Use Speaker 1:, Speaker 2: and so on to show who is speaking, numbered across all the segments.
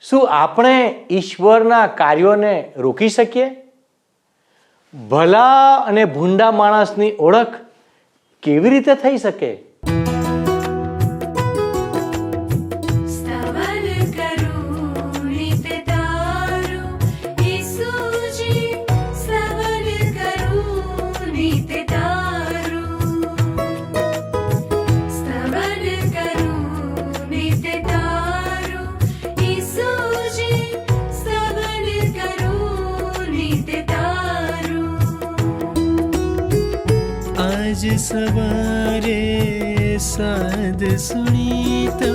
Speaker 1: શું આપણે ઈશ્વરના કાર્યોને રોકી શકીએ? ભલા અને ભૂંડા માણસની ઓળખ કેવી રીતે થઈ શકે?
Speaker 2: आज सवारे साद सुनी तो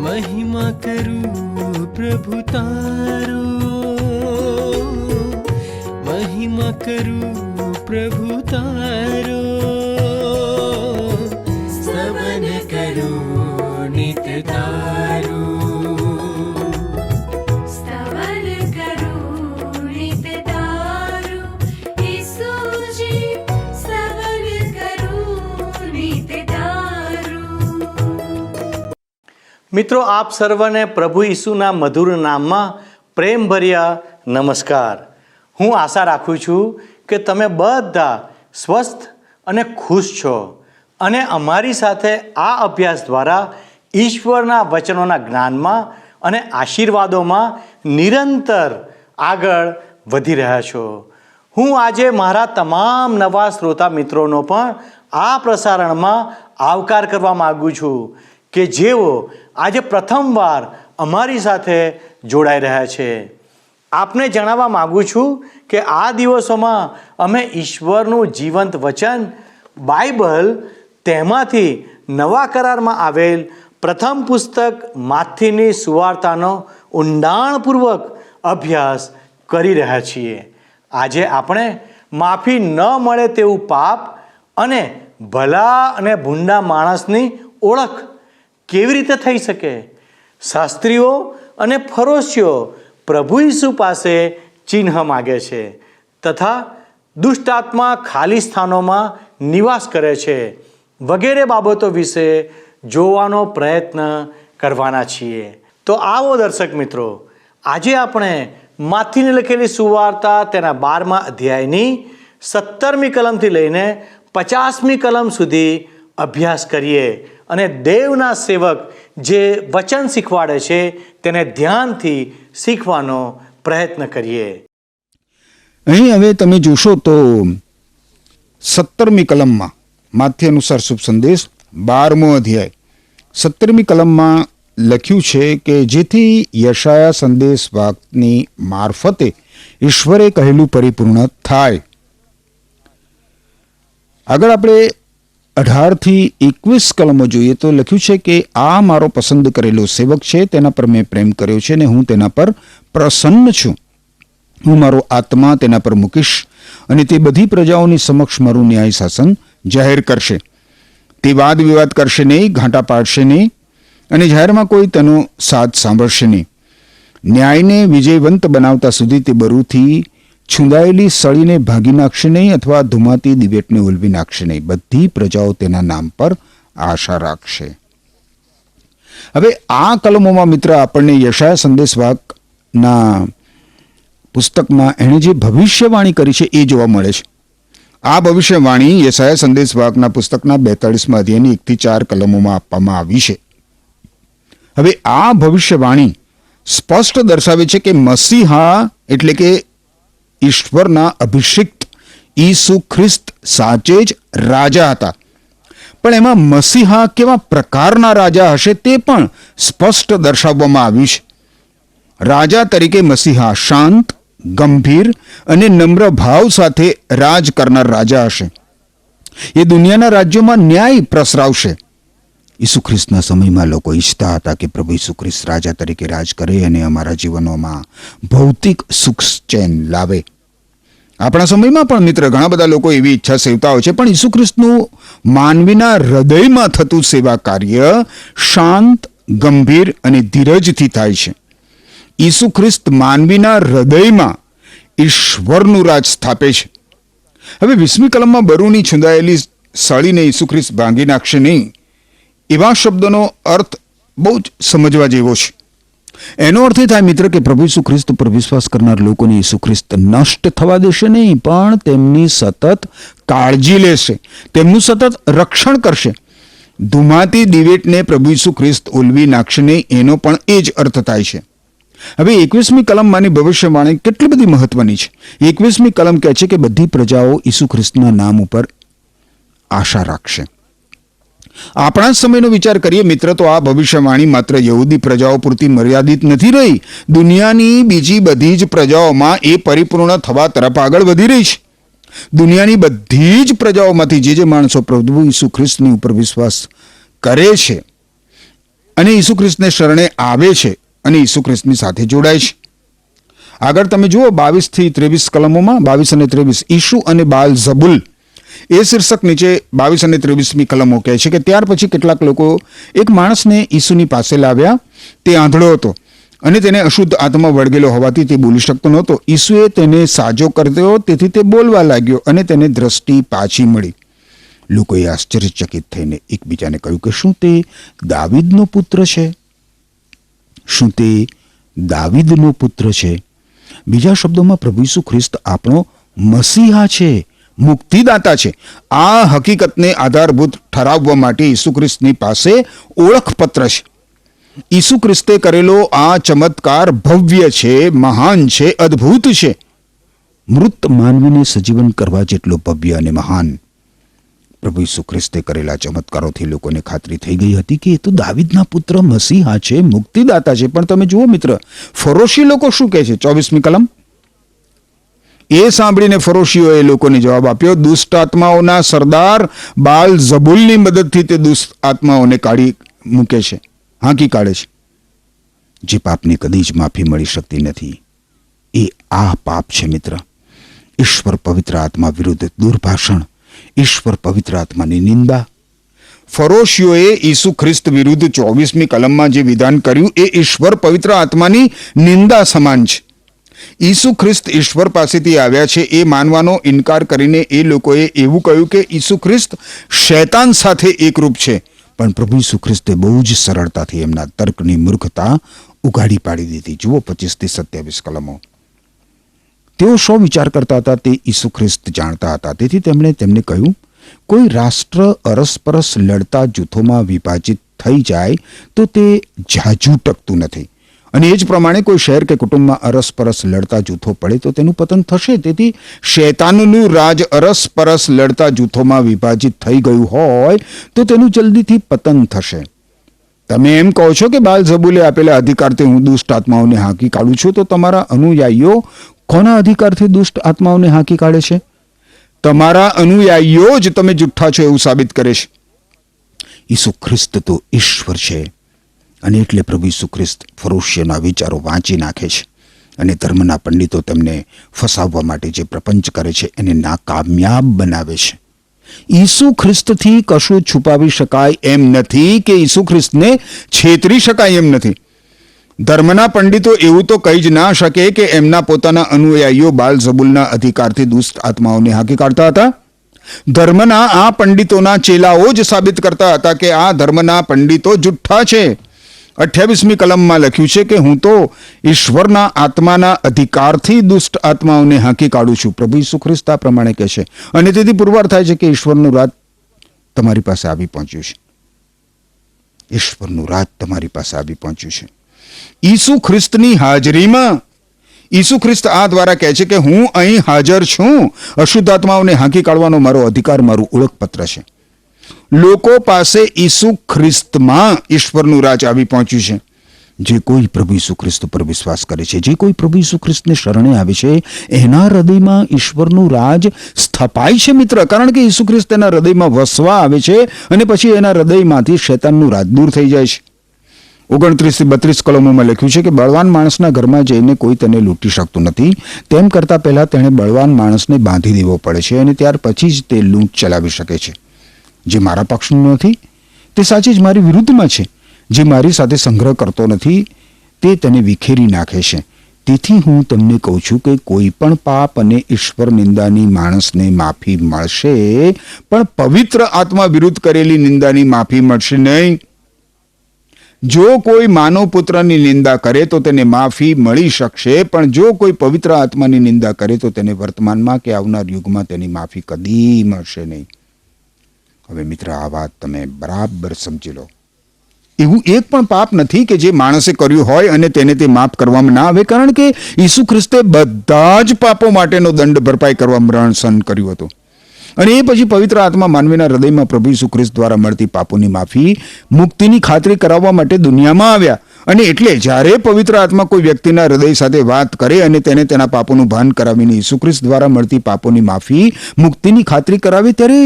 Speaker 2: महिमा करूं प्रभु तारो, महिमा करूं प्रभु तारो, स्तवन करूं नित तारो।
Speaker 1: મિત્રો, આપ સર્વને પ્રભુ ઈસુના મધુર નામમાં પ્રેમભર્યા નમસ્કાર. હું આશા રાખું છું કે તમે બધા સ્વસ્થ અને ખુશ છો અને અમારી સાથે આ અભ્યાસ દ્વારા ઈશ્વરના વચનોના જ્ઞાનમાં અને આશીર્વાદોમાં નિરંતર આગળ વધી રહ્યા છો. હું આજે મારા તમામ નવા શ્રોતા મિત્રોનો પણ આ પ્રસારણમાં આવકાર કરવા માગું છું કે જેઓ આજે પ્રથમવાર અમારી સાથે જોડાઈ રહ્યા છે. આપને જણાવવા માગું છું કે આ દિવસોમાં અમે ઈશ્વરનું જીવંત વચન બાઇબલ તેમાંથી નવા કરારમાં આવેલ પ્રથમ પુસ્તક માથીની સુવાર્તાનો ઊંડાણપૂર્વક અભ્યાસ કરી રહ્યા છીએ. આજે આપણે માફી ન મળે તેવું પાપ અને ભલા અને ભૂંડા માણસની ઓળખ કેવી રીતે થઈ શકે? શાસ્ત્રીઓ અને ફરોશીઓ પ્રભુ ઈસુ પાસે ચિહ્ન માગે છે તથા દુષ્ટ આત્મા ખાલી સ્થાનોમાં નિવાસ કરે છે વગેરે બાબતો વિશે જોવાનો પ્રયત્ન કરવાના છીએ. તો આવો દર્શક મિત્રો, આજે આપણે માથીને લખેલી સુવાર્તા તેના 12મા અધ્યાયની 17મી કલમથી લઈને 50મી કલમ સુધી અભ્યાસ કરીએ અને દેવના સેવક જે વચન શીખવાડે છે તેને ધ્યાનથી શીખવાનો પ્રયત્ન કરીએ.
Speaker 3: અહીં હવે તમે જોશો તો 17મી કલમમાં માથ્ય અનુસાર શુભ સંદેશ 12મો અધ્યાય 17મી કલમમાં લખ્યું છે કે જેથી યશાયા સંદેશ વાક્યની મારફતે ઈશ્વરે કહેલું પરિપૂર્ણ થાય. આગળ આપણે 18થી 21 કલમો જોઈએ તો લખ્યું છે કે આ મારો પસંદ કરેલો સેવક છે, તેના પર મેં પ્રેમ કર્યો છે અને હું તેના પર પ્રસન્ન છું. હું મારો આત્મા તેના પર મૂકીશ અને તે બધી પ્રજાઓની સમક્ષ મારું ન્યાય શાસન જાહેર કરશે. તે વાદ વિવાદ કરશે નહીં, ઘાંટા પાડશે નહીં અને જાહેરમાં કોઈ તેનો સાથ સાંભળશે નહીં. ન્યાયને વિજયવંત બનાવતા સુધી તે બરૂથી છુંદાયેલી સળીને ભાગી નાખશે નહીં અથવા ધુમાતી દિવેટને ઉલવી નાખશે નહીં. બધી પ્રજાઓ તેના નામ પર આશા રાખશે. હવે આ કલમોમાં મિત્ર આપણને યશાયા સંદેશવાકના પુસ્તકમાં એણે જે ભવિષ્યવાણી કરી છે એ જોવા મળે છે. આ ભવિષ્યવાણી યશાયા સંદેશવાકના પુસ્તકના 42મા અધ્યાયની 1 થી 4 કલમોમાં આપવામાં આવી છે. હવે આ ભવિષ્યવાણી સ્પષ્ટ દર્શાવે છે કે મસીહા એટલે કે ઈશ્વરના અભિષિક્ત ઈસુ ખ્રિસ્ત સાચે જ રાજા હતા. પણ એમાં મસીહા કેવા પ્રકારના રાજા હશે તે પણ સ્પષ્ટ દર્શાવવામાં આવ્યું છે. રાજા તરીકે મસીહા શાંત, ગંભીર અને નમ્ર ભાવ સાથે રાજ કરનાર રાજા હશે. એ દુનિયાના રાજ્યોમાં ન્યાય પ્રસરાવશે. ઈસુ ખ્રિસ્તના સમયમાં લોકો ઈચ્છતા હતા કે પ્રભુ ઈસુ ખ્રિસ્ત રાજા તરીકે રાજ કરે અને અમારા જીવનોમાં ભૌતિક સુખ ચેન લાવે. આપણા સમયમાં પણ મિત્ર ઘણા બધા લોકો એવી ઈચ્છા સેવતા હોય છે, પણ ઈસુ ખ્રિસ્તનું માનવીના હૃદયમાં થતું સેવા કાર્ય શાંત, ગંભીર અને ધીરજથી થાય છે. ઈસુ ખ્રિસ્ત માનવીના હૃદયમાં ઈશ્વરનું રાજ સ્થાપે છે. હવે 20મી કલમમાં બરૂની છુંદાયેલી સળીને ઈસુ ખ્રિસ્ત ભાંગી નાખશે નહીં એવા શબ્દનો અર્થ બહુ જ સમજવા જેવો છે. એનો અર્થ એ થાય મિત્ર કે પ્રભુ ઈસુ ખ્રિસ્ત પર વિશ્વાસ કરનાર લોકોને ઈસુ ખ્રિસ્ત નષ્ટ થવા દેશે નહીં, પણ તેમની સતત કાળજી લેશે, તેમનું સતત રક્ષણ કરશે. ધુમાતી દિવેટને પ્રભુ ઈસુ ખ્રિસ્ત ઓલવી નાખશે નહીં, એનો પણ એ જ અર્થ થાય છે. હવે 21મી કલમમાંની ભવિષ્યવાણી કેટલી બધી મહત્વની છે. 21મી કલમ કહે છે કે બધી પ્રજાઓ ઈસુ ખ્રિસ્તના નામ ઉપર આશા રાખશે. આપણા સમયનો વિચાર કરીએ મિત્ર, તો આ ભવિષ્યવાણી માત્ર યહૂદી પ્રજાઓ પૂરતી મર્યાદિત નથી રહી. દુનિયાની બીજી બધી જ પ્રજાઓમાં એ પરિપૂર્ણ થવા તરફ આગળ વધી રહી છે. દુનિયાની બધી જ પ્રજાઓમાંથી જે માણસો પ્રભુ ઈસુ ખ્રિસ્તની ઉપર વિશ્વાસ કરે છે અને ઈસુ ખ્રિસ્તને શરણે આવે છે અને ઈસુ ખ્રિસ્તની સાથે જોડાય છે. આગળ તમે જુઓ 22 થી 23 કલમોમાં, 22 અને 23, ઈશુ અને બાલ ઝબુલ, એ શીર્ષક નીચે 22 અને 23મી કલમો કહે છે કે ત્યાર પછી કેટલાક લોકો એક માણસને ઈસુની પાસે લાવ્યા. તે આંધળો હતો અને તેને અશુદ્ધ આત્મા વળગેલો હોવાથી તે બોલી શકતો નહોતો. ઈસુએ તેને સાજો કર્યો, તેથી તે બોલવા લાગ્યો અને તેને દ્રષ્ટિ પાછી મળી. લોકોએ આશ્ચર્યચકિત થઈને એકબીજાને કહ્યું કે શું તે દાવીદનો પુત્ર છે? શું તે દાવીદનો પુત્ર છે? બીજા શબ્દોમાં પ્રભુ ઈસુ ખ્રિસ્ત આપણો મસીહા છે, મુક્તિદાતા છે. આ હકીકતને આધારભૂત ઠરાવવા માટે ઈસુ ખ્રિસ્તની પાસે ઓળખપત્ર છે. ઈસુ ખ્રિસ્તે કરેલો આ ચમત્કાર ભવ્ય છે, મહાન છે, અદ્ભુત છે. મૃત માનવીને સજીવન કરવા જેટલો ભવ્ય અને મહાન પ્રભુ ઈસુ ખ્રિસ્તે કરેલા ચમત્કારોથી લોકોને ખાતરી થઈ ગઈ હતી કે એ તો દાવીદના પુત્ર મસીહા છે, મુક્તિદાતા છે. પણ તમે જુઓ મિત્ર, ફરોશી લોકો શું કહે છે? 24મી કલમ. એ સાંભળીને ફરોશીઓએ લોકોને જવાબ આપ્યો, દુષ્ટ આત્માઓના સરદાર બાલ ઝબુલની મદદથી તે દુષ્ટ આત્માઓને કાઢી મૂકે છે, હાંકી કાઢે છે. જે પાપની કદી જ માફી મળી શકતી નથી, એ આ પાપ છે મિત્ર. ઈશ્વર પવિત્ર આત્મા વિરુદ્ધ દુર્ભાષણ, ઈશ્વર પવિત્ર આત્માની નિંદા. ફરોશીઓએ ઈસુ ખ્રિસ્ત વિરુદ્ધ 24મી કલમમાં જે વિધાન કર્યું એ ઈશ્વર પવિત્ર આત્માની નિંદા સમાન છે. ઈસુ ખ્રિસ્ત ઈશ્વર પાસેથી આવ્યા છે એ માનવાનો ઇનકાર કરીને એ લોકોએ એવું કહ્યું કે ઈસુ ખ્રિસ્ત શૈતાન સાથે એકરૂપ છે. પણ પ્રભુ ઈસુ ખ્રિસ્તે બહુ જ સરળતાથી એમના તર્કની મૂર્ખતા ઉઘાડી પાડી દીધી. જુઓ 25 થી 27 કલમો. તેઓ શો વિચાર કરતા હતા તે ઈસુ ખ્રિસ્ત જાણતા હતા. તેથી તેમણે તેમને કહ્યું, કોઈ રાષ્ટ્ર અરસપરસ લડતા જૂથોમાં વિભાજિત થઈ જાય તો તે ઝાઝું ટકતું નથી, અને એ જ પ્રમાણે કોઈ શહેર કે કુટુંબમાં અરસપરસ લડતા જૂથો પડે તો તેનું પતન થશે. તેથી શૈતાનનું રાજ અરસપરસ લડતા જૂથોમાં વિભાજિત થઈ ગયું હોય તો તેનું જલ્દીથી પતન થશે. તમે એમ કહો છો કે બાલ ઝબુલે આપેલા અધિકારથી હું દુષ્ટ આત્માઓને હાંકી કાઢું છું, તો તમારા અનુયાયીઓ કોના અધિકારથી દુષ્ટ આત્માઓને હાંકી કાઢે છે? તમારા અનુયાયીઓ જ તમે જુઠ્ઠા છો એવું સાબિત કરે છે. ઈસુ ખ્રિસ્ત તો ઈશ્વર છે, અને એટલે પ્રભુ ઈસુ ખ્રિસ્ત ફરોશીઓના વિચારો વાંચી નાખે છે અને ધર્મના પંડિતો તેમને ફસાવવા માટે જે પ્રપંચ કરે છે એને નાકામયાબ બનાવે છે. ઈસુ ખ્રિસ્તથી કશું છુપાવી શકાય એમ નથી કે ઈસુ ખ્રિસ્તને છેતરી શકાય એમ નથી. ધર્મના પંડિતો એવું તો કહી જ ના શકે કે એમના પોતાના અનુયાયીઓ બાલ ઝબુલના અધિકારથી દુષ્ટ આત્માઓને હાંકી કાઢતા હતા. ધર્મના આ પંડિતોના ચેલાઓ જ સાબિત કરતા હતા કે આ ધર્મના પંડિતો જુઠ્ઠા છે. 28મી કલમમાં લખ્યું છે કે હું તો ઈશ્વરના આત્માના અધિકારથી દુષ્ટ આત્માઓને હાંકી કાઢું છું. પ્રભુ ઈસુ ખ્રિસ્ત આ પ્રમાણે કહે છે, અને તેથી પુરવાર થાય છે કે ઈશ્વરનું રાજ તમારી પાસે આવી પહોંચ્યું છે. ઈશ્વરનું રાજ તમારી પાસે આવી પહોંચ્યું છે. ઈસુ ખ્રિસ્તની હાજરીમાં ઈસુ ખ્રિસ્ત આ દ્વારા કહે છે કે હું અહીં હાજર છું. અશુદ્ધ આત્માઓને હાંકી કાઢવાનો મારો અધિકાર, મારું ઓળખપત્ર છે. લોકો પાસે ઈસુ ખ્રિસ્તમાં ઈશ્વરનું રાજ આવી પહોંચ્યું છે. જે કોઈ પ્રભુ ઈસુ ખ્રિસ્ત પર વિશ્વાસ કરે છે, જે કોઈ પ્રભુ ઈસુ ખ્રિસ્તને શરણે આવે છે, એના હૃદયમાં ઈશ્વરનું રાજ સ્થપાય છે મિત્ર. કારણ કે ઈસુ ખ્રિસ્ત એના હૃદયમાં વસવા આવે છે અને પછી એના હૃદયમાંથી શૈતાનનું રાજ દૂર થઈ જાય છે. 29 થી 32 કલમોમાં લખ્યું છે કે બળવાન માણસના ઘરમાં જઈને કોઈ તેને લૂંટી શકતું નથી. તેમ કરતાં પહેલા તેણે બળવાન માણસને બાંધી દેવો પડે છે અને ત્યાર પછી જ તે લૂંટ ચલાવી શકે છે. જે મારા પક્ષનું નથી તે સાચી જ મારી વિરુદ્ધમાં છે. જે મારી સાથે સંગ્રહ કરતો નથી તે તેને વિખેરી નાખે છે. તેથી હું તમને કહું છું કે કોઈ પણ પાપ અને ઈશ્વર નિંદાની માણસને માફી મળશે, પણ પવિત્ર આત્મા વિરુદ્ધ કરેલી નિંદાની માફી મળશે નહીં. જો કોઈ માનવ પુત્રની નિંદા કરે તો તેને માફી મળી શકશે, પણ જો કોઈ પવિત્ર આત્માની નિંદા કરે તો તેને વર્તમાનમાં કે આવનાર યુગમાં તેની માફી કદી મળશે નહીં. હવે મિત્ર, આ વાત તમે બરાબર સમજી લો. એવું એક પણ પાપ નથી કે જે માણસે કર્યું હોય અને તેને તે માફ કરવામાં ના આવે, કારણ કે ઈસુ ખ્રિસ્તે બધા જ પાપો માટેનો દંડ ભરપાઈ કરવા મરણ સહન કર્યું હતું. અને એ પછી પવિત્ર આત્મા માનવીના હૃદયમાં પ્રભુ ઈસુ ખ્રિસ્ત દ્વારા મળતી પાપોની માફી, મુક્તિની ખાતરી કરાવવા માટે દુનિયામાં આવ્યા. અને એટલે જ્યારે પવિત્ર આત્મા કોઈ વ્યક્તિના હૃદય સાથે વાત કરે અને તેને તેના પાપોનું ભાન કરાવીને ઈસુ ખ્રિસ્ત દ્વારા મળતી પાપોની માફી, મુક્તિની ખાતરી કરાવે, ત્યારે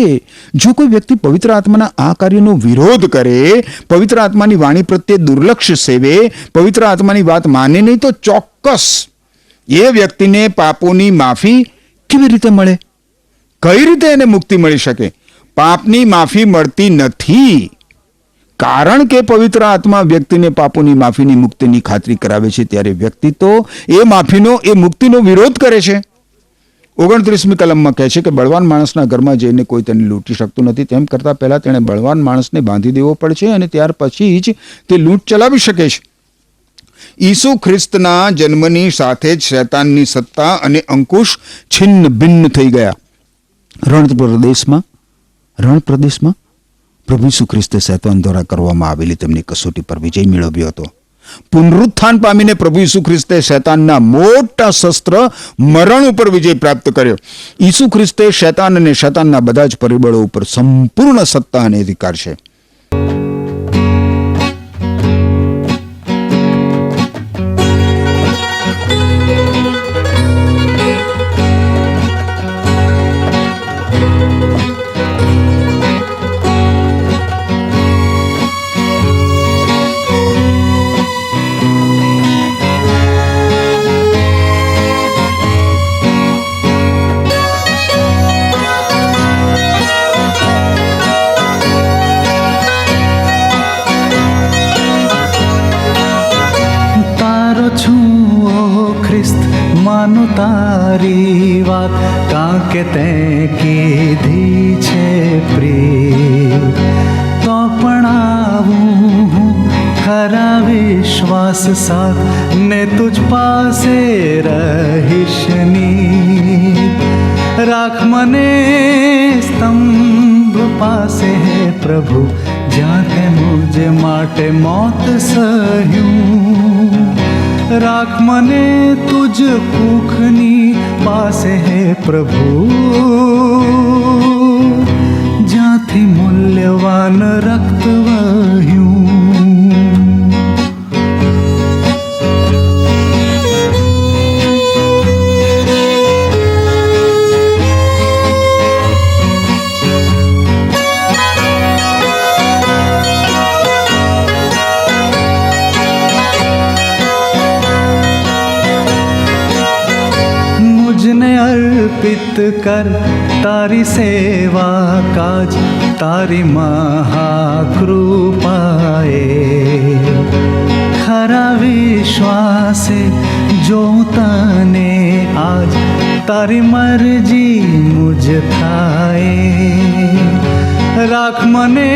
Speaker 3: જો કોઈ વ્યક્તિ પવિત્ર આત્માના આ કાર્યનો વિરોધ કરે, પવિત્ર આત્માની વાણી પ્રત્યે દુર્લક્ષ સેવે, પવિત્ર આત્માની વાત માને નહીં, તો ચોક્કસ એ વ્યક્તિને પાપોની માફી કેવી રીતે મળે? કઈ રીતે એને મુક્તિ મળી શકે? પાપની માફી મળતી નથી, કારણ કે પવિત્ર આત્મા વ્યક્તિને પાપોની માફીની, મુક્તિની ખાતરી કરાવે છે. ત્યારે વ્યક્તિ તો એ માફીનો, એ મુક્તિનો વિરોધ કરે છે. 29મી કલમમાં કહે છે કે બળવાન માણસના ઘરમાં જઈને કોઈ તેને લૂંટી શકતું નથી. તેમ કરતાં પહેલા તેણે બળવાન માણસને બાંધી દેવો પડશે અને ત્યાર પછી જ તે લૂંટ ચલાવી શકે છે. ઈસુ ખ્રિસ્તના જન્મની સાથે જ શૈતાનની સત્તા અને અંકુશ છિન્ન ભિન્ન થઈ ગયા. રણ પ્રદેશમાં પ્રભુ ઈસુ ખ્રિસ્તે શૈતાન દ્વારા કરવામાં આવેલી તેમની કસોટી પર વિજય મેળવ્યો હતો. પુનરુત્થાન પામીને પ્રભુ ઈસુ ખ્રિસ્તે શૈતાનના મોટા શસ્ત્ર મરણ ઉપર વિજય પ્રાપ્ત કર્યો. ઈસુ ખ્રિસ્તે શૈતાન અને શૈતાનના બધા જ પરિબળો ઉપર સંપૂર્ણ સત્તા અને અધિકાર છે.
Speaker 4: માનું તારી વાત, કાંકે તે કીધી છે પ્રેમ, તો પણ આવું હું ખરા વિશ્વાસ સાથ ને તુજ પાસે રહીશ ની. રાખ મને સ્તંભ પાસે હે પ્રભુ, જ્યાં તે મુજ માટે મોત સહ્યું. રાખ મને તુજ કુખની પાસે હે પ્રભુ, જ્યાંથી મૂલ્યવાન રક્ત વહ્યું. अर्पित कर तारी सेवा काज, तारी महाकृपाए. खरा विश्वासे जो तने आज, तारी मर्जी मुझ थाए. राख મને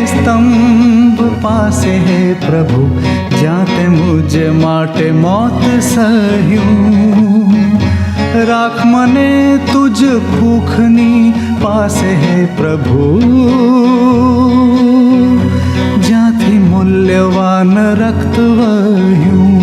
Speaker 4: સ્તંભ પાસે હે પ્રભુ, જ્યાં તે મુજ માટે મોત સહ્યું. રાખ મને તુજ ભૂખની પાસે હે પ્રભુ, જ્યાંથી મૂલ્યવાન રક્ત વહ્યું.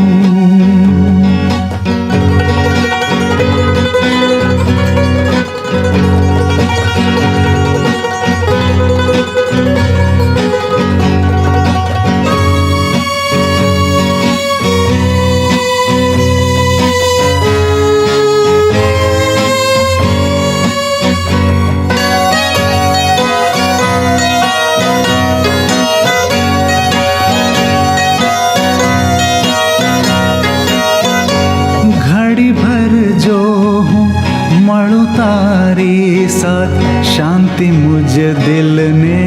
Speaker 4: તારી સાથ શાંતિ મુજ દિલને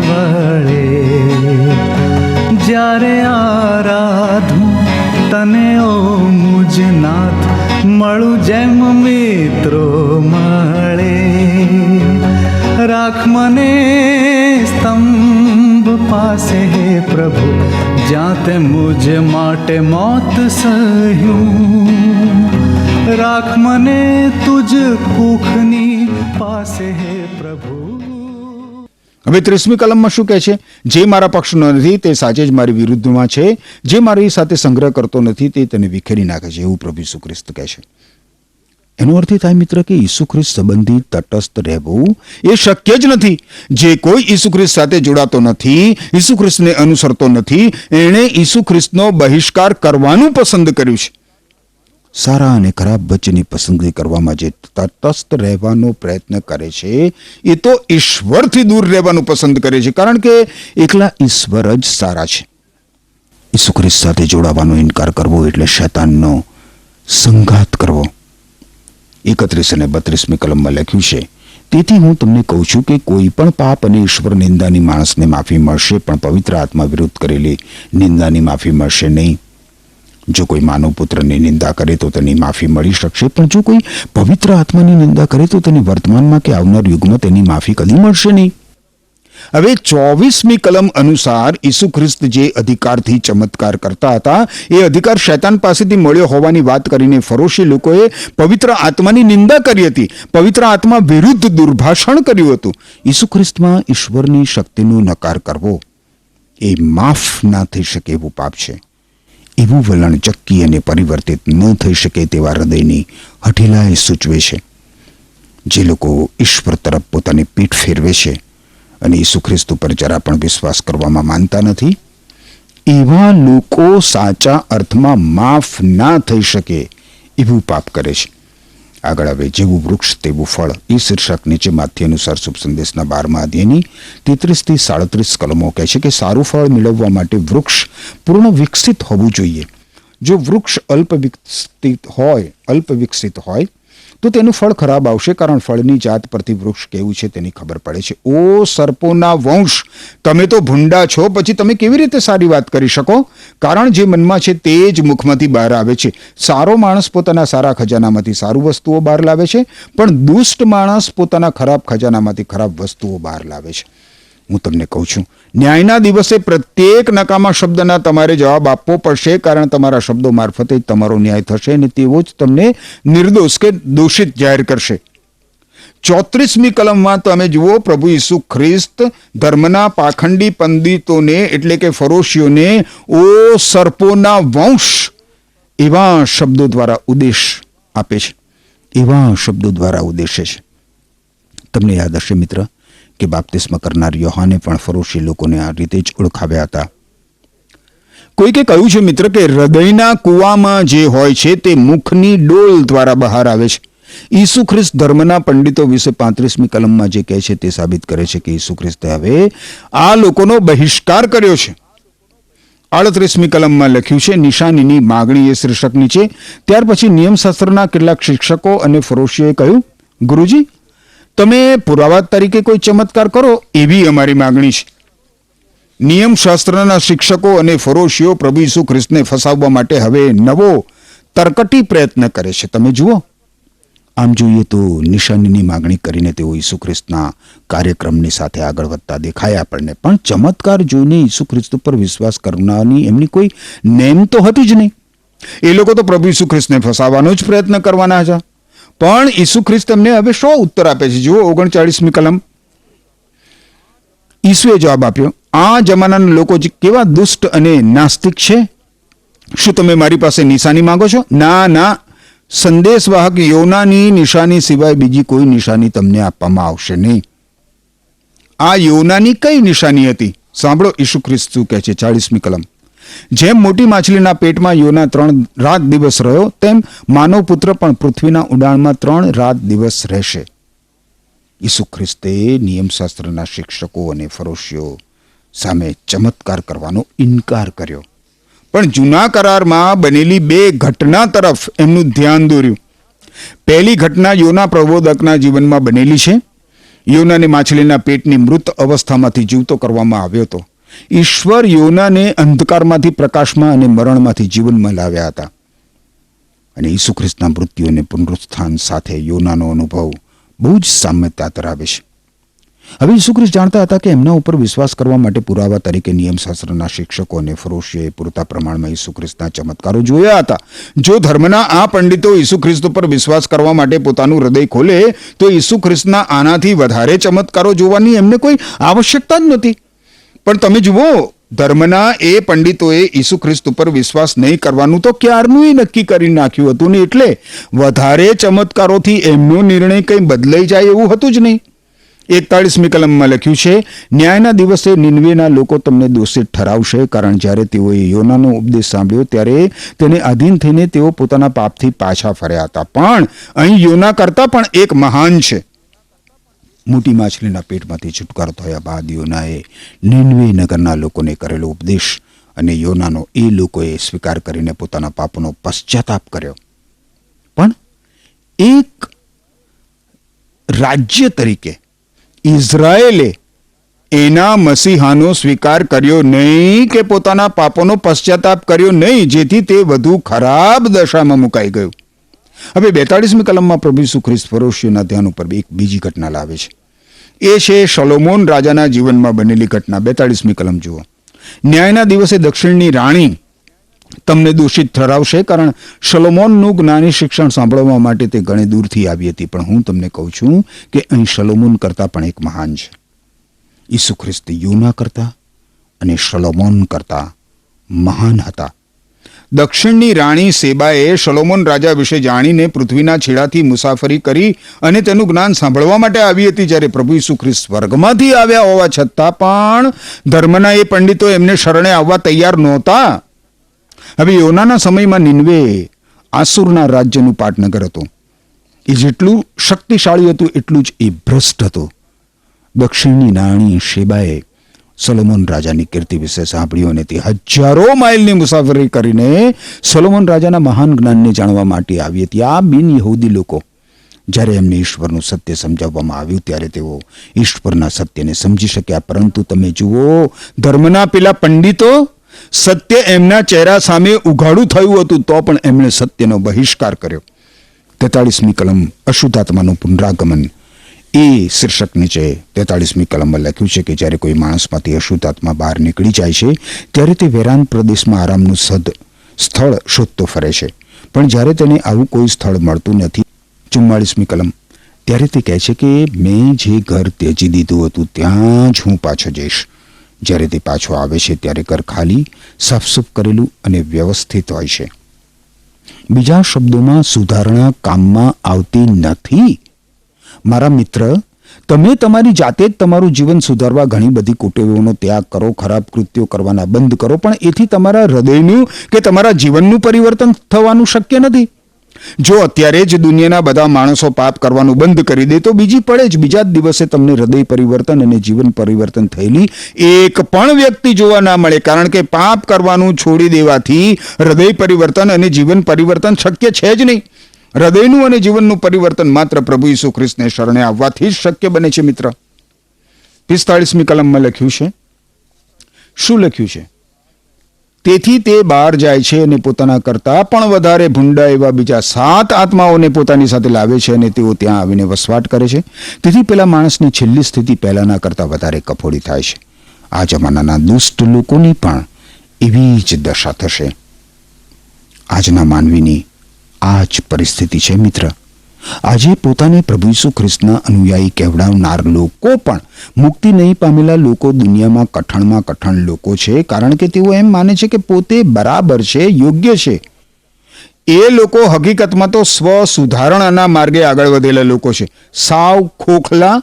Speaker 4: વળે. જ્યારે આરાધું તને ઓ મુજ નાથ, મળું જેમ મિત્રો મળે. રાખ મને સ્તંભ પાસે હે પ્રભુ, જ્યાં તે મુજ માટે મોત સહ્યું, રાખ મને તુજ કુખની પાસે હે પ્રભુ.
Speaker 3: હવે 30મી કલમમાં શું કહે છે? જે મારા પક્ષનો નથી તે સાચે જ મારી વિરુદ્ધમાં છે, જે મારી સાથે સંગ્રહ કરતો નથી તે તેને વિખેરી નાખે છે, એવું પ્રભુ ઈસુ ખ્રિસ્ત કહે છે. એનો અર્થ એ થાય મિત્ર કે ઈસુ ખ્રિસ્ત સંબંધી તટસ્થ રહેવું એ શક્ય જ નથી. જે કોઈ ઈસુ ખ્રિસ્ત સાથે જોડાતો નથી, ઈસુ ખ્રિસ્તને અનુસરતો નથી, એણે ઈસુ ખ્રિસ્તનો બહિષ્કાર કરવાનું પસંદ કર્યું છે. સારા અને ખરાબ વચ્ચેની પસંદગી કરવામાં જે તટસ્થ રહેવાનો પ્રયત્ન કરે છે એ તો ઈશ્વરથી દૂર રહેવાનું પસંદ કરે છે, કારણ કે એકલા ઈશ્વર જ સારા છે. ઈસુ ખ્રિસ્ત સાથે જોડાવાનો ઇનકાર કરવો એટલે શૈતાનનો સંઘાત કરવો. 31 અને 32મી કલમમાં લખ્યું છે, તેથી હું તમને કહું છું કે કોઈ પણ પાપ અને ઈશ્વર નિંદાની માણસને માફી મળશે, પણ પવિત્ર આત્મા વિરુદ્ધ કરેલી નિંદાની માફી મળશે નહીં. જો કોઈ માનવ પુત્રની નિંદા કરે તો તેની માફી મળી શકશે, પણ જો કોઈ પવિત્ર આત્માની નિંદા કરે તો તેને વર્તમાનમાં કે આવનાર યુગમાં તેની માફી કદી મળશે નહીં. હવે 24મી કલમ અનુસાર ઈસુ ખ્રિસ્ત જે અધિકારથી ચમત્કાર કરતા હતા એ અધિકાર શૈતાન પાસેથી મળ્યો હોવાની વાત કરીને ફરોશી લોકોએ પવિત્ર આત્માની નિંદા કરી હતી, પવિત્ર આત્મા વિરુદ્ધ દુર્ભાષણ કર્યું હતું. ઈસુ ખ્રિસ્તમાં ઈશ્વરની શક્તિનો નકાર કરવો એ માફ ના થઈ શકે એવું પાપ છે. એવું વલણ ચક્કી અને પરિવર્તિત ન થઈ શકે તેવા હૃદયની હઠીલાએ સૂચવે છે. જે લોકો ઈશ્વર તરફ પોતાની પીઠ ફેરવે છે અને ઈસુ ખ્રિસ્ત ઉપર જરા પણ વિશ્વાસ કરવામાં માનતા નથી, એવા લોકો સાચા અર્થમાં માફ ના થઈ શકે એવું પાપ કરે છે. આગળ આવે, જેવું વૃક્ષ તેવું ફળ. એ શીર્ષક નીચે માથ્ય અનુસાર શુભ સંદેશના 12મા અધ્યાયની 33 થી 37 કલમો કહે છે કે સારું ફળ મેળવવા માટે વૃક્ષ પૂર્ણ વિકસિત હોવું જોઈએ. જો વૃક્ષ અલ્પ વિકસિત હોય તો તેનું ફળ ખરાબ આવશે, કારણ ફળની જાત પરથી વૃક્ષ કેવું છે તેની ખબર પડે છે. ઓ સર્પોના વંશ, તમે તો ભૂંડા છો, પછી તમે કેવી રીતે સારી વાત કરી શકો? કારણ જે મનમાં છે તે જ મુખમાંથી બહાર આવે છે. સારો માણસ પોતાના સારા ખજાનામાંથી સારું વસ્તુઓ બહાર લાવે છે, પણ દુષ્ટ માણસ પોતાના ખરાબ ખજાનામાંથી ખરાબ વસ્તુઓ બહાર લાવે છે. હું તમને કહું છું, ન્યાયના દિવસે પ્રત્યેક નકામા શબ્દના તમારે જવાબ આપવો પડશે, કારણ તમારા શબ્દો મારફતે જ તમારો ન્યાય થશે અને તેઓ જ તમને નિર્દોષ કે દોષિત જાહેર કરશે. 34મી કલમમાં તમે જુઓ, પ્રભુ ઈસુ ખ્રિસ્ત ધર્મના પાખંડી પંડિતોને એટલે કે ફરોશીઓને ઓ સર્પોના વંશ એવા શબ્દો દ્વારા ઉદ્દેશ આપે છે, એવા શબ્દો દ્વારા ઉદ્દેશે છે. તમને યાદ હશે મિત્ર કે બાપ્તિસ્મા કરનાર યોહાને પણ ફરોશી લોકોને આ રીતે જ ઓળખાવ્યા હતા. કોઈકે કહ્યું છે મિત્ર કે હૃદયના કૂવામાં જે હોય છે તે મુખની ડોલ દ્વારા બહાર આવે છે. ઈસુ ખ્રિસ્ત ધર્મના પંડિતો વિશે 35મી કલમમાં જે કહે છે તે સાબિત કરે છે કે ઈસુ ખ્રિસ્તે હવે આ લોકોનો બહિષ્કાર કર્યો છે. 38મી કલમમાં લખ્યું છે, નિશાનીની માગણી એ શીર્ષક નીચે. ત્યાર પછી નિયમશાસ્ત્રના કેટલાક શિક્ષકો અને ફરોશીઓએ કહ્યું, ગુરુજી, તમે પુરાવા તરીકે કોઈ ચમત્કાર કરો એવી અમારી માગણી છે. નિયમશાસ્ત્રના શિક્ષકો અને ફરોશીઓ પ્રભુ ઈસુ ખ્રિસ્તને ફસાવવા માટે હવે નવો તરકટી પ્રયત્ન કરે છે. તમે જુઓ, આમ જોઈએ તો નિશાનીની માગણી કરીને તેઓ ઈસુ ખ્રિસ્તના કાર્યક્રમની સાથે આગળ વધતા દેખાય આપણને, પણ ચમત્કાર જોઈને ઈસુ ખ્રિસ્ત ઉપર વિશ્વાસ કરનારની એમની કોઈ નેમ તો હતી જ નહીં. એ લોકો તો પ્રભુ ઈસુ ખ્રિસ્તને ફસાવવાનો જ પ્રયત્ન કરવાના હતા. પણ ઈસુ ખ્રિસ્ત એમને હવે શો ઉત્તર આપે છે? જુઓ 39મી કલમ. ઈસુએ જવાબ આપ્યો, આ જમાનાના લોકો કેવા દુષ્ટ અને નાસ્તિક છે. શું તમે મારી પાસે નિશાની માંગો છો? ના ના, સંદેશવાહક યોનાની નિશાની સિવાય બીજી કોઈ નિશાની તમને આપવામાં આવશે નહીં. આ યોનાની કઈ નિશાની હતી? સાંભળો ઈસુ ખ્રિસ્ત શું કહે છે. 40મી કલમ. જેમ મોટી માછલીના પેટમાં યોના 3 રાત દિવસ રહ્યો, તેમ માનવ પુત્ર પણ પૃથ્વીના ઉડાણમાં 3 રાત દિવસ રહેશે. ઈસુ ખ્રિસ્તે નિયમશાસ્ત્રના શિક્ષકો અને ફરોશીઓ સામે ચમત્કાર કરવાનો ઇનકાર કર્યો, પણ જૂના કરારમાં બનેલી 2 ઘટના તરફ એમનું ધ્યાન દોર્યું. પહેલી ઘટના યોના પ્રબોધકના જીવનમાં બનેલી છે. યોનાને માછલીના પેટની મૃત અવસ્થામાંથી જીવતો કરવામાં આવ્યો હતો. ઈશ્વર યોનાને અંધકારમાંથી પ્રકાશમાં અને મરણમાંથી જીવનમાં લાવ્યા હતા. અને ઈસુ ખ્રિસ્તના મૃત્યુ અને પુનરુત્થાન સાથે યોનાનો અનુભવ બહુ જ સામ્યતા ધરાવે છે. હવે ઈસુ ખ્રિસ્ત જાણતા હતા કે એમના ઉપર વિશ્વાસ કરવા માટે પુરાવા તરીકે નિયમશાસ્ત્રના શિક્ષકો અને ફરોશીઓએ પૂરતા પ્રમાણમાં ઈસુ ખ્રિસ્તના ચમત્કારો જોયા હતા. જો ધર્મના આ પંડિતો ઈસુ ખ્રિસ્ત પર વિશ્વાસ કરવા માટે પોતાનું હૃદય ખોલે તો ઈસુ ખ્રિસ્તના આનાથી વધારે ચમત્કારો જોવાની એમને કોઈ આવશ્યકતા જ નહોતી. પણ તમે જુઓ, ધર્મના એ પંડિતોએ ઈસુ ખ્રિસ્ત ઉપર વિશ્વાસ નહીં કરવાનું તો ક્યારનું નક્કી કરી નાખ્યું હતું ને એટલે વધારે ચમત્કારોથી એમનો નિર્ણય કંઈ બદલાઈ જાય એવું હતું જ નહીં. 41મી કલમમાં લખ્યું છે, ન્યાયના દિવસે નિનવેના લોકો તમને દોષિત ઠરાવશે, કારણ જ્યારે તેઓએ યોનાનો ઉપદેશ સાંભળ્યો ત્યારે તેને આધીન થઈને તેઓ પોતાના પાપથી પાછા ફર્યા હતા. પણ અહીં યોના કરતાં પણ એક મહાન છે. મોટી માછલીના પેટમાંથી છુટકારો થયા બાદ યોનાએ નિનવે નગરના લોકોને કરેલો ઉપદેશ અને યોનાનો એ લોકોએ સ્વીકાર કરીને પોતાના પાપનો પશ્ચાતાપ કર્યો. પણ એક રાજ્ય તરીકે ઇઝરાયેલે એના મસીહાનો સ્વીકાર કર્યો નહીં કે પોતાના પાપોનો પશ્ચાતાપ કર્યો નહીં, જેથી તે વધુ ખરાબ દશામાં મુકાઈ ગયું. હવે 42મી કલમમાં પ્રભુ ઈસુ ખ્રિસ્ત ફરોશીઓના ધ્યાન ઉપર એક બીજી ઘટના લાવે છે. એ છે શલોમોન રાજાના જીવનમાં બનેલી ઘટના. 42મી કલમ જુઓ. ન્યાયના દિવસે દક્ષિણની રાણી તમને દોષિત ઠરાવશે, કારણ શલોમોનનું જ્ઞાની શિક્ષણ સાંભળવા માટે તે ઘણી દૂરથી આવી હતી. પણ હું તમને કહું છું કે અહીં શલોમોન કરતાં પણ એક મહાન છે. ઈસુ ખ્રિસ્ત યોના કરતા અને શલોમોન કરતા મહાન હતા. દક્ષિણની રાણી સેબાએ શલોમોન રાજા વિશે જાણીને પૃથ્વીના છેડાથી મુસાફરી કરી અને તેનું જ્ઞાન સાંભળવા માટે આવી હતી. જ્યારે પ્રભુ ઈસુ ખ્રિસ્ત સ્વર્ગમાંથી આવ્યા હોવા છતાં પણ ધર્મના એ પંડિતો એમને શરણે આવવા તૈયાર નહોતા. હવે યોનાના સમયમાં નિનવે આસુરના રાજ્યનું પાટનગર હતું. એ જેટલું શક્તિશાળી હતું એટલું જ એ ભ્રષ્ટ હતું. દક્ષિણની રાણી શેબાએ સોલોમોન રાજાની કીર્તિ વિશે સાંભળ્યું અને તે હજારો માઇલની મુસાફરી કરીને સોલોમોન રાજાના મહાન જ્ઞાનને જાણવા માટે આવી હતી. આ બિન યહૂદી લોકો જ્યારે એમને ઈશ્વરનું સત્ય સમજાવવામાં આવ્યું ત્યારે તેઓ ઈશ્વરના સત્યને સમજી શક્યા. પરંતુ તમે જુઓ, ધર્મના પેલા પંડિતો, સત્ય એમના ચહેરા સામે ઉઘાડું થયું હતું તો પણ એમણે સત્યનો બહિષ્કાર કર્યો. 43મી કલમ અશુદ્ધાત્માનું પુનરાગમન. એ શીર્ષક નીચે 43મી કલમમાં લખ્યું છે કે જ્યારે કોઈ માણસમાંથી અશુદ્ધ આત્મા બહાર નીકળી જાય છે ત્યારે તે વેરાન પ્રદેશમાં આરામનું સ્થળ શોધતો ફરે છે. પણ જ્યારે તેને આવું કોઈ સ્થળ મળતું નથી. 44મી કલમ. ત્યારે તે કહે છે કે મેં જે ઘર ત્યજી દીધું હતું ત્યાં જ હું પાછો જઈશ. જ્યારે તે પાછો આવે છે ત્યારે ઘર ખાલી, સાફસૂફ કરેલું અને વ્યવસ્થિત હોય છે. બીજા શબ્દોમાં સુધારણા કામમાં આવતી નથી. મારા મિત્ર, તમે તમારી જાતે જ તમારું જીવન સુધારવા ઘણી બધી કુટેવોનો ત્યાગ કરો, ખરાબ કૃત્યો કરવાના બંધ કરો, પણ એથી તમારા હૃદયનું કે તમારા જીવનનું પરિવર્તન થવાનું શક્ય નથી. જો અત્યારે જ દુનિયાના બધા માણસો પાપ કરવાનું બંધ કરી દે તો બીજી પડે જ બીજા જ દિવસે તમને હૃદય પરિવર્તન અને જીવન પરિવર્તન થયેલી એક પણ વ્યક્તિ જોવા ના મળે. કારણ કે પાપ કરવાનું છોડી દેવાથી હૃદય પરિવર્તન અને જીવન પરિવર્તન શક્ય છે જ નહીં. હૃદયનું અને જીવનનું પરિવર્તન માત્ર પ્રભુ ઈસુ ખ્રિસ્તને શરણે આવવાથી જ શક્ય બને છે. મિત્ર, 45મી કલમમાં લખ્યું છે. શું લખ્યું છે? તેથી તે બહાર જાય છે અને પોતાના કરતાં પણ વધારે ભૂંડા એવા બીજા 7 આત્માઓને પોતાની સાથે લાવે છે અને તેઓ ત્યાં આવીને વસવાટ કરે છે. તેથી પેલા માણસની છેલ્લી સ્થિતિ પહેલાના કરતાં વધારે કફોડી થાય છે. આ જમાનાના દુષ્ટ લોકોની પણ એવી જ દશા થશે. આજના માનવીની આ જ પરિસ્થિતિ છે. મિત્ર, આજે પોતાને પ્રભુ ઈસુ ખ્રિસ્તના અનુયાયી કહેવડાવનાર લોકો પણ મુક્તિ નહીં પામેલા લોકો દુનિયામાં કઠણમાં કઠણ લોકો છે. કારણ કે તેઓ એમ માને છે કે પોતે બરાબર છે, યોગ્ય છે. એ લોકો હકીકતમાં તો સ્વ સુધારણાના માર્ગે આગળ વધેલા લોકો છે. સાવ ખોખલા,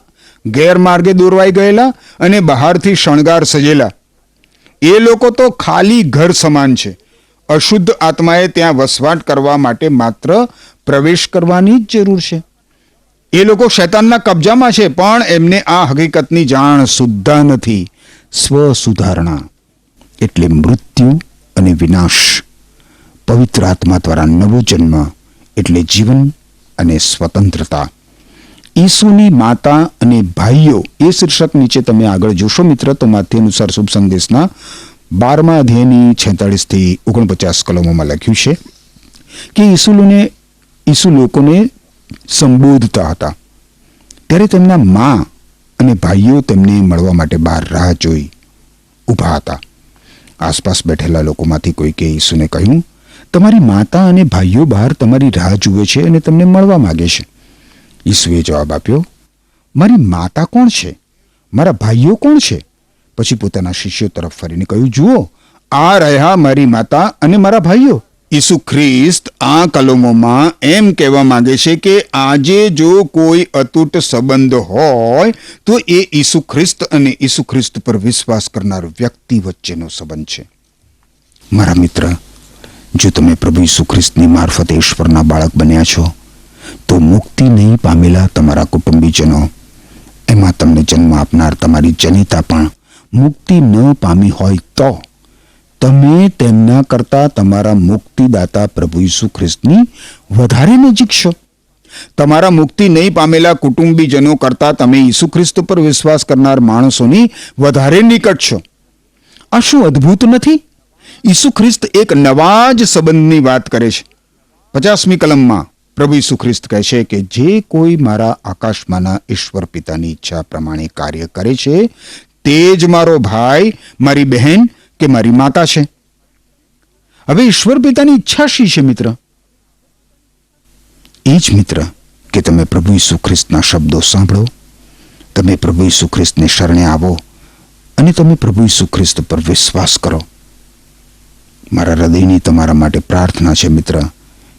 Speaker 3: ગેરમાર્ગે દોરવાઈ ગયેલા અને બહારથી શણગાર સજેલા. એ લોકો તો ખાલી ઘર સમાન છે. અશુદ્ધ આત્માએ ત્યાં વસવાટ કરવા માટે માત્ર પ્રવેશ કરવાની જ જરૂર છે. એ લોકો શૈતાનના કબજામાં છે, પણ એમને આ હકીકતની જાણ સુદ્ધા નથી. સ્વ સુધારણા એટલે મૃત્યુ અને વિનાશ. પવિત્ર આત્મા દ્વારા નવો જન્મ એટલે જીવન અને સ્વતંત્રતા. ઈસુની માતા અને ભાઈઓ એ શીર્ષક નીચે તમે આગળ જોશો મિત્ર તો માથે અનુસાર શુભ સંદેશના 12મા અધ્યાયની 46 થી 49 કલમોમાં લખ્યું છે કે ઈસુ લોકોને સંબોધતા હતા ત્યારે તેમના મા અને ભાઈઓ તેમને મળવા માટે બહાર રાહ જોઈ ઊભા હતા. આસપાસ બેઠેલા લોકોમાંથી કોઈકે ઈસુને કહ્યું, તમારી માતા અને ભાઈઓ બહાર તમારી રાહ જુએ છે અને તમને મળવા માંગે છે. ઈસુએ જવાબ આપ્યો, મારી માતા કોણ છે? મારા ભાઈઓ કોણ છે? પછી પોતાના શિષ્યો તરફ ફરીને કહ્યું, જુઓ, આ રહ્યા મારી માતા અને મારા ભાઈઓ. ઈસુ ખ્રિસ્ત આ કલમોમાં એમ કહેવા માંગે છે કે આજે જો કોઈ અતૂટ સંબંધ હોય તો એ ઈસુ ખ્રિસ્ત અને ઈસુ ખ્રિસ્ત પર વિશ્વાસ કરનાર વ્યક્તિ વચ્ચેનો સંબંધ છે. મારા મિત્ર, જો તમે પ્રભુ ઈસુ ખ્રિસ્તની મારફતે ઈશ્વરના બાળક બન્યા છો તો મુક્તિ નહીં પામેલા તમારા કુટુંબીજનો, એમાં તમને જન્મ આપનાર તમારી જનિતા પણ મુક્તિ ન પામી હોય તો તમે તેમના કરતાં તમારા મુક્તિદાતા પ્રભુ ઈસુ ખ્રિસ્તની વધારે નજીક છો. તમારા મુક્તિ નહીં પામેલા કુટુંબીજનો કરતાં તમે ઈસુ ખ્રિસ્ત પર વિશ્વાસ કરનાર માણસોની વધારે નિકટ છો. આ શું અદ્ભુત નથી? ઈસુ ખ્રિસ્ત એક નવા જ સંબંધની વાત કરે છે. 50મી કલમમાં પ્રભુ ઈસુ ખ્રિસ્ત કહે છે કે જે કોઈ મારા આકાશમાંના ઈશ્વર પિતાની ઈચ્છા પ્રમાણે કાર્ય કરે છે તે જ મારો ભાઈ, મારી બહેન કે મારી માતા છે. હવે ઈશ્વર પિતાની ઈચ્છા શી છે મિત્ર? એ જ મિત્ર કે તમે પ્રભુ ઈસુ ખ્રિસ્તના શબ્દો સાંભળો, તમે પ્રભુ ઈસુ ખ્રિસ્તને શરણે આવો અને તમે પ્રભુ ઈસુ ખ્રિસ્ત પર વિશ્વાસ કરો. મારા હૃદયની તમારા માટે પ્રાર્થના છે મિત્ર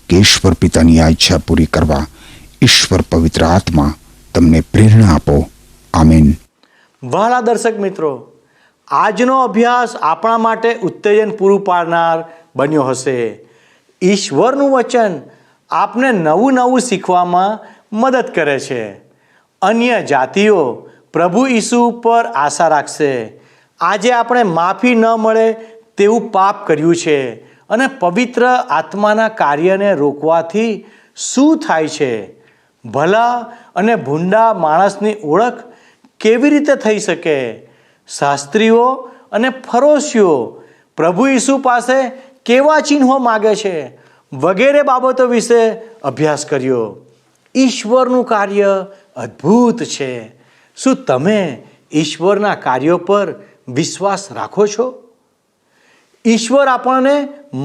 Speaker 3: કે ઈશ્વર પિતાની આ ઈચ્છા પૂરી કરવા ઈશ્વર પવિત્ર આત્મા તમને પ્રેરણા આપો. આમીન.
Speaker 1: વહાલા દર્શક મિત્રો, આજનો અભ્યાસ આપણા માટે ઉત્તેજન પૂરું પાડનાર બન્યો હશે. ઈશ્વરનું વચન આપને નવું નવું શીખવામાં મદદ કરે છે. અન્ય જાતિઓ પ્રભુ ઈસુ પર આશા રાખશે. આજે આપણે માફી ન મળે તેવું પાપ કર્યું છે અને પવિત્ર આત્માના કાર્યને રોકવાથી શું થાય છે? ભલા અને ભૂંડા માણસની ઓળખ કેવી રીતે થઈ શકે? શાસ્ત્રીઓ અને ફરોશીઓ પ્રભુ ઈસુ પાસે કેવા ચિહ્નો માગે છે વગેરે બાબતો વિશે અભ્યાસ કર્યો. ઈશ્વરનું કાર્ય અદ્ભુત છે. શું તમે ઈશ્વરના કાર્યો પર વિશ્વાસ રાખો છો? ઈશ્વર આપણને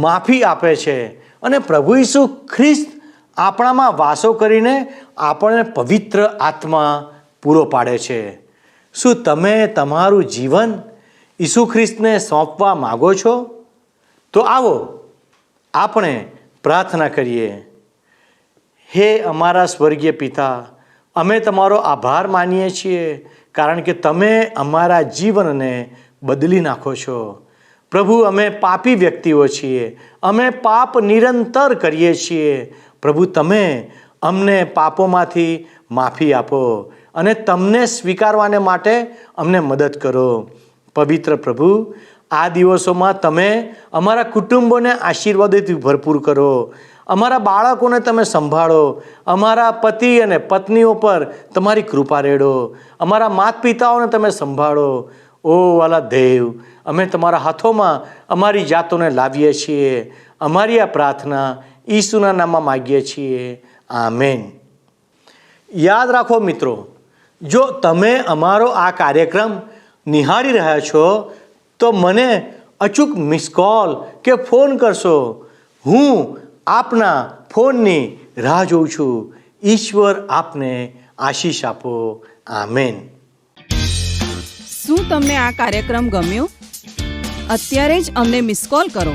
Speaker 1: માફી આપે છે અને પ્રભુ ઈસુ ખ્રિસ્ત આપણામાં વાસો કરીને આપણને પવિત્ર આત્મા પૂરો પાડે છે. શું તમે તમારું જીવન ઈસુ ખ્રિસ્તને સોંપવા માગો છો? તો આવો આપણે પ્રાર્થના કરીએ. હે અમારા સ્વર્ગીય પિતા, અમે તમારો આભાર માનીએ છીએ કારણ કે તમે અમારા જીવનને બદલી નાખો છો. પ્રભુ, અમે પાપી વ્યક્તિઓ છીએ, અમે પાપ નિરંતર કરીએ છીએ. પ્રભુ, તમે અમને પાપોમાંથી માફી આપો અને તમને સ્વીકારવાને માટે અમને મદદ કરો. પવિત્ર પ્રભુ, આ દિવસોમાં તમે અમારા કુટુંબોને આશીર્વાદોથી ભરપૂર કરો. અમારા બાળકોને તમે સંભાળો. અમારા પતિ અને પત્નીઓ પર તમારી કૃપા રેડો. અમારા માતા પિતાઓને તમે સંભાળો. ઓ વાલા દેવ, અમે તમારા હાથોમાં અમારી જાતોને લાવીએ છીએ. અમારી આ પ્રાર્થના ઈસુના નામમાં માગીએ છીએ. આમેન. યાદ રાખો મિત્રો, જો તમે અમારો આ કાર્યક્રમ નિહાળી રહ્યા છો તો મને અચૂક મિસ કોલ કે ફોન કરશો. હું આપના ફોનની રાહ જોઉં છું. ઈશ્વર આપને આશીષ આપો. આમેન.
Speaker 5: શું તમને આ કાર્યક્રમ ગમ્યો? અત્યારે જ અમને મિસ કોલ કરો.